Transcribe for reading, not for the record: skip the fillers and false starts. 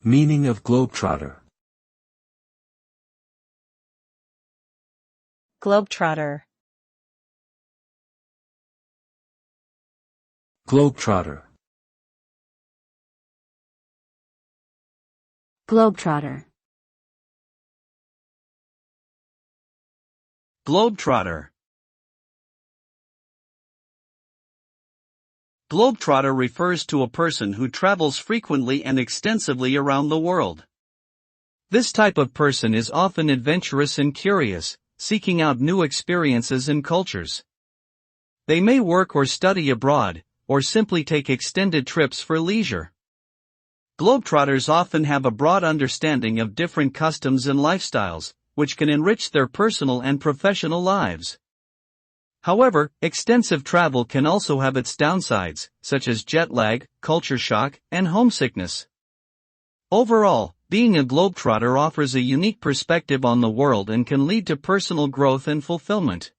Meaning of globetrotter. Globetrotter. Globetrotter. Globetrotter. Globetrotter. Globetrotter refers to a person who travels frequently and extensively around the world. This type of person is often adventurous and curious, seeking out new experiences and cultures. They may work or study abroad, or simply take extended trips for leisure. Globetrotters often have a broad understanding of different customs and lifestyles, which can enrich their personal and professional lives. However, extensive travel can also have its downsides, such as jet lag, culture shock, and homesickness. Overall, being a globetrotter offers a unique perspective on the world and can lead to personal growth and fulfillment.